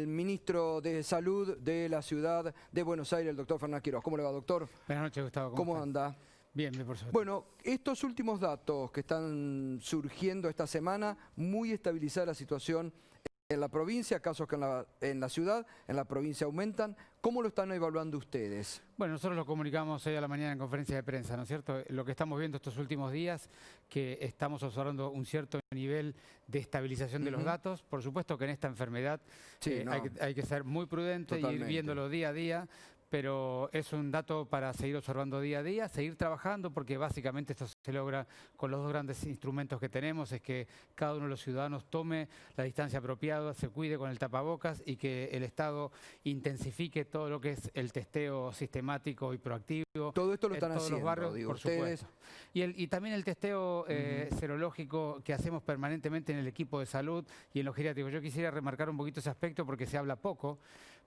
ministro de Salud de la ciudad de Buenos Aires, el doctor Fernández Quiroz. ¿Cómo le va, doctor? Buenas noches, Gustavo. ¿Cómo anda? Bien, por suerte. Bueno, estos últimos datos que están surgiendo esta semana, muy estabilizada la situación en la provincia, casos que en la ciudad, en la provincia aumentan. ¿Cómo lo están evaluando ustedes? Bueno, nosotros lo comunicamos hoy a la mañana en conferencia de prensa, ¿no es cierto? Lo que estamos viendo estos últimos días, que estamos observando un cierto nivel de estabilización de los datos. Por supuesto que en esta enfermedad hay que ser muy prudente y ir viéndolo día a día, pero es un dato para seguir observando día a día, seguir trabajando, porque básicamente esto se logra con los dos grandes instrumentos que tenemos, es que cada uno de los ciudadanos tome la distancia apropiada, se cuide con el tapabocas y que el Estado intensifique todo lo que es el testeo sistemático y proactivo. Todo esto lo están todos haciendo, los barrios, digo, por ustedes. supuesto. Y también el testeo serológico que hacemos permanentemente en el equipo de salud y en los geriátricos. Yo quisiera remarcar un poquito ese aspecto porque se habla poco,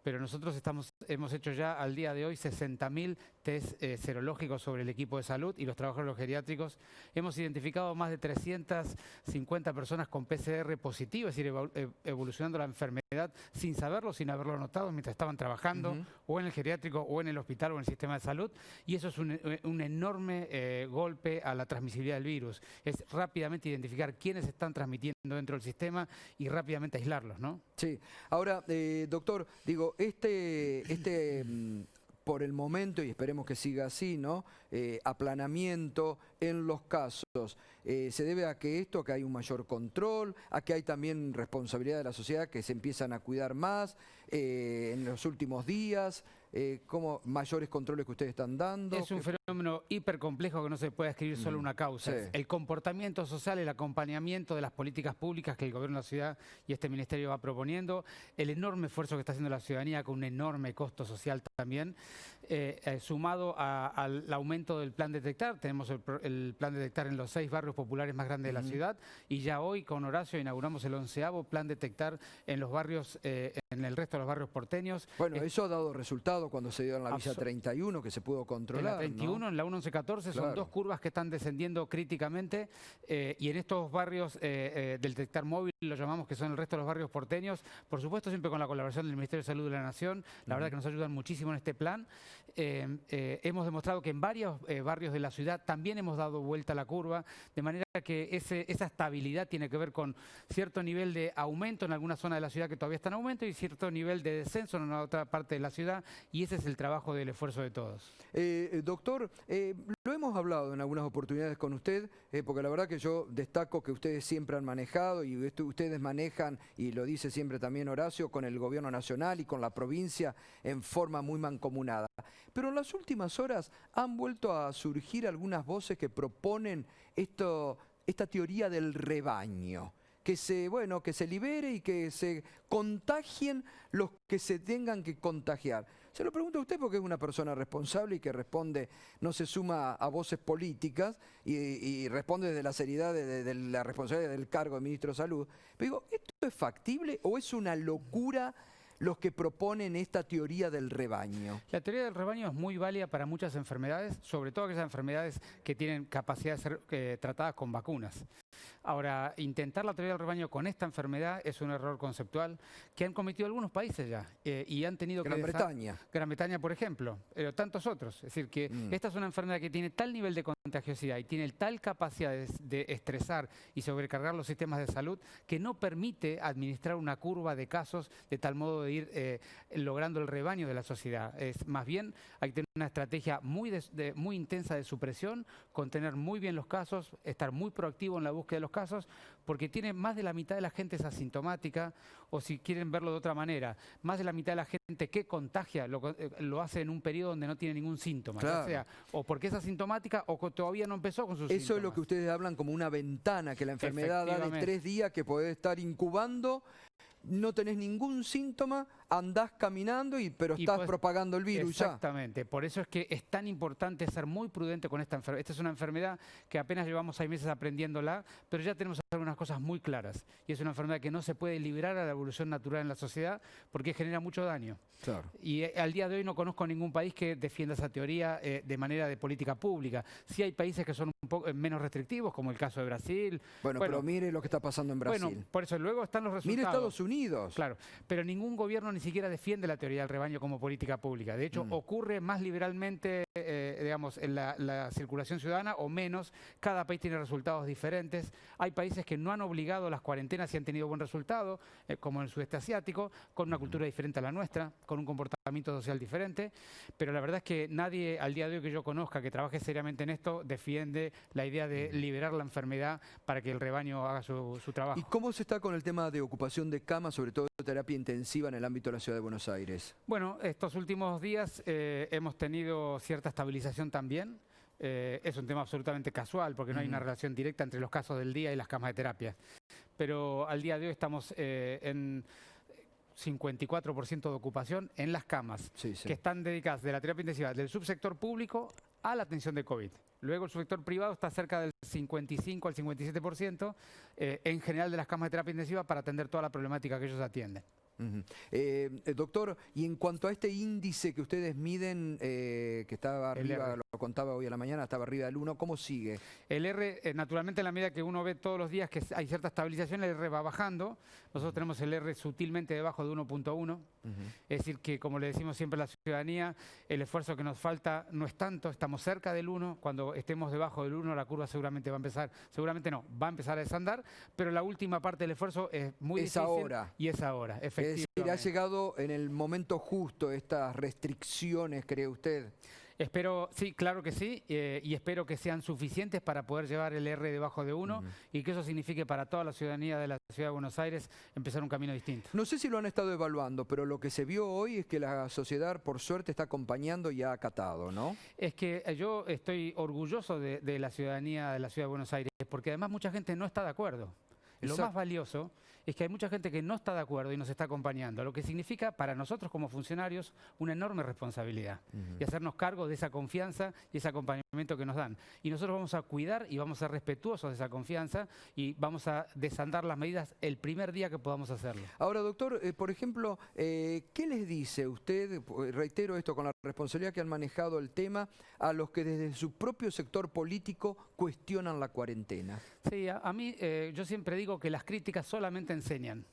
pero nosotros hemos hecho ya al día de hoy 60.000 test serológicos sobre el equipo de salud y los trabajadores de los geriátricos. Hemos identificado más de 350 personas con PCR positivo, es decir, evolucionando la enfermedad sin saberlo, sin haberlo notado mientras estaban trabajando o en el geriátrico o en el hospital o en el sistema de salud. Y eso es un enorme golpe a la transmisibilidad del virus. Es rápidamente identificar quiénes están transmitiendo dentro del sistema y rápidamente aislarlos, ¿no? Sí. Ahora, doctor, digo, por el momento, y esperemos que siga así, ¿no? Aplanamiento en los casos, ¿se debe a que hay un mayor control, a que hay también responsabilidad de la sociedad, que se empiezan a cuidar más en los últimos días? ¿Cómo mayores controles que ustedes están dando? Es un fenómeno hipercomplejo que no se puede escribir solo una causa. Sí. El comportamiento social, el acompañamiento de las políticas públicas que el gobierno de la ciudad y este ministerio va proponiendo, el enorme esfuerzo que está haciendo la ciudadanía con un enorme costo social también, sumado al aumento del plan Detectar. Tenemos el plan Detectar en los 6 barrios populares más grandes de la ciudad y ya hoy con Horacio inauguramos el 11º plan Detectar en los barrios, en el resto de los barrios porteños. Bueno, eso ha dado resultado cuando se dio en la Villa 31, que se pudo controlar. En la 31, ¿no? En la 1114, son dos curvas que están descendiendo críticamente y en estos barrios del Detectar móvil, lo llamamos, que son el resto de los barrios porteños, por supuesto siempre con la colaboración del Ministerio de Salud de la Nación, la verdad que nos ayudan muchísimo en este plan. Hemos demostrado que en varios barrios de la ciudad también hemos dado vuelta a la curva, de manera que esa estabilidad tiene que ver con cierto nivel de aumento en alguna zona de la ciudad que todavía está en aumento y cierto nivel de descenso en otra parte de la ciudad, y ese es el trabajo del esfuerzo de todos. Doctor, lo hemos hablado en algunas oportunidades con usted, porque la verdad que yo destaco que ustedes siempre han manejado y ustedes manejan, y lo dice siempre también Horacio, con el gobierno nacional y con la provincia en forma muy mancomunada. Pero en las últimas horas han vuelto a surgir algunas voces que proponen esta teoría del rebaño. Que se libere y que se contagien los que se tengan que contagiar. Se lo pregunto a usted porque es una persona responsable y que responde, no se suma a voces políticas y responde desde la seriedad de la responsabilidad del cargo de ministro de Salud. Pero digo, ¿esto es factible o es una locura los que proponen esta teoría del rebaño? La teoría del rebaño es muy válida para muchas enfermedades, sobre todo aquellas enfermedades que tienen capacidad de ser tratadas con vacunas. Ahora, intentar la teoría del rebaño con esta enfermedad es un error conceptual que han cometido algunos países ya y han tenido Gran Bretaña. Gran Bretaña, por ejemplo, pero tantos otros. Es decir, que esta es una enfermedad que tiene tal nivel de contagiosidad y tiene tal capacidad de estresar y sobrecargar los sistemas de salud que no permite administrar una curva de casos de tal modo de ir logrando el rebaño de la sociedad. Más bien hay que tener una estrategia muy intensa de supresión, contener muy bien los casos, estar muy proactivo en la búsqueda de los casos, porque tiene más de la mitad de la gente es asintomática, o si quieren verlo de otra manera, más de la mitad de la gente que contagia lo hace en un periodo donde no tiene ningún síntoma, claro. O sea, o porque es asintomática o todavía no empezó con sus síntomas. Eso es lo que ustedes hablan como una ventana que la enfermedad da de 3 días que podés estar incubando. No tenés ningún síntoma, andás caminando, pero estás propagando el virus ya. Exactamente, por eso es que es tan importante ser muy prudente con esta enfermedad. Esta es una enfermedad que apenas llevamos 6 meses aprendiéndola, pero ya tenemos algunas cosas muy claras. Y es una enfermedad que no se puede liberar a la evolución natural en la sociedad porque genera mucho daño. Claro. Y al día de hoy no conozco ningún país que defienda esa teoría de manera de política pública. Sí hay países que son un poco menos restrictivos, como el caso de Brasil. Bueno, pero mire lo que está pasando en Brasil. Bueno, por eso luego están los resultados. Mire Estados Unidos. unidos. Claro, pero ningún gobierno ni siquiera defiende la teoría del rebaño como política pública. De hecho, ocurre más liberalmente, digamos, en la circulación ciudadana o menos. Cada país tiene resultados diferentes. Hay países que no han obligado las cuarentenas y han tenido buen resultado, como en el sudeste asiático, con una cultura diferente a la nuestra, con un comportamiento social diferente. Pero la verdad es que nadie al día de hoy que yo conozca que trabaje seriamente en esto defiende la idea de liberar la enfermedad para que el rebaño haga su trabajo. ¿Y cómo se está con el tema de ocupación de camas, sobre todo de terapia intensiva en el ámbito de la Ciudad de Buenos Aires? Bueno, estos últimos días hemos tenido cierta estabilización también. Es un tema absolutamente casual porque no hay una relación directa entre los casos del día y las camas de terapia. Pero al día de hoy estamos en 54% de ocupación en las camas que están dedicadas de la terapia intensiva del subsector público a la atención de COVID. Luego el subsector privado está cerca del 55 al 57% en general de las camas de terapia intensiva para atender toda la problemática que ellos atienden. Doctor, y en cuanto a este índice que ustedes miden, que estaba arriba, lo contaba hoy a la mañana, estaba arriba del 1, ¿cómo sigue? El R, naturalmente en la medida que uno ve todos los días que hay cierta estabilización, el R va bajando. Nosotros tenemos el R sutilmente debajo de 1.1. Es decir que, como le decimos siempre a la ciudadanía, el esfuerzo que nos falta no es tanto, estamos cerca del 1. Cuando estemos debajo del 1, la curva seguramente va a empezar, va a empezar a desandar, pero la última parte del esfuerzo es muy difícil. Ahora. Y es ahora, efectivamente. Es decir, ha llegado en el momento justo estas restricciones, ¿cree usted? Espero, sí, claro que sí, y espero que sean suficientes para poder llevar el R debajo de 1 y que eso signifique para toda la ciudadanía de la Ciudad de Buenos Aires empezar un camino distinto. No sé si lo han estado evaluando, pero lo que se vio hoy es que la sociedad, por suerte, está acompañando y ha acatado, ¿no? Es que yo estoy orgulloso de la ciudadanía de la Ciudad de Buenos Aires, porque además mucha gente no está de acuerdo. Lo más valioso es que hay mucha gente que no está de acuerdo y nos está acompañando, lo que significa para nosotros como funcionarios una enorme responsabilidad y hacernos cargo de esa confianza y ese acompañamiento que nos dan. Y nosotros vamos a cuidar y vamos a ser respetuosos de esa confianza y vamos a desandar las medidas el primer día que podamos hacerlo. Ahora, doctor, por ejemplo, ¿qué les dice usted, reitero esto con la responsabilidad que han manejado el tema, a los que desde su propio sector político cuestionan la cuarentena? Sí, a mí yo siempre digo que las críticas solamente enseñan.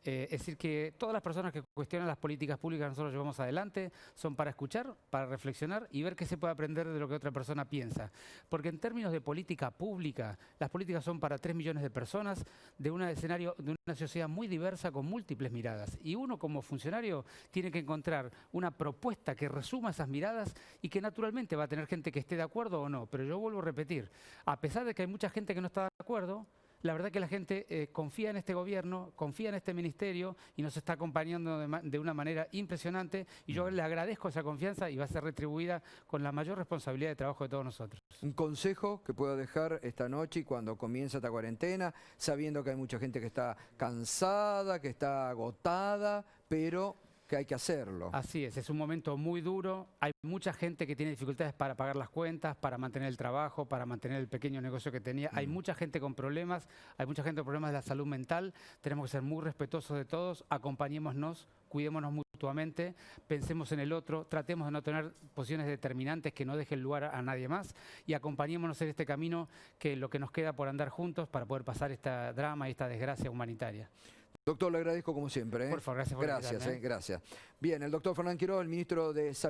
Es decir, que todas las personas que cuestionan las políticas públicas que nosotros llevamos adelante son para escuchar, para reflexionar y ver qué se puede aprender de lo que otra persona piensa. Porque en términos de política pública, las políticas son para 3 millones de personas de un escenario, de una sociedad muy diversa con múltiples miradas. Y uno como funcionario tiene que encontrar una propuesta que resuma esas miradas y que naturalmente va a tener gente que esté de acuerdo o no. Pero yo vuelvo a repetir, a pesar de que hay mucha gente que no está de acuerdo, la verdad que la gente confía en este gobierno, confía en este ministerio y nos está acompañando de una manera impresionante y yo le agradezco esa confianza y va a ser retribuida con la mayor responsabilidad de trabajo de todos nosotros. Un consejo que puedo dejar esta noche y cuando comienza esta cuarentena, sabiendo que hay mucha gente que está cansada, que está agotada, pero que hay que hacerlo. Así es un momento muy duro, hay mucha gente que tiene dificultades para pagar las cuentas, para mantener el trabajo, para mantener el pequeño negocio que tenía, hay mucha gente con problemas, hay mucha gente con problemas de la salud mental, tenemos que ser muy respetuosos de todos, acompañémonos, cuidémonos mutuamente, pensemos en el otro, tratemos de no tener posiciones determinantes que no dejen lugar a nadie más y acompañémonos en este camino que es lo que nos queda por andar juntos para poder pasar esta drama y esta desgracia humanitaria. Doctor, le agradezco como siempre. Por favor, gracias por Gracias. Bien, el doctor Fernán Quiroga, el ministro de Salud.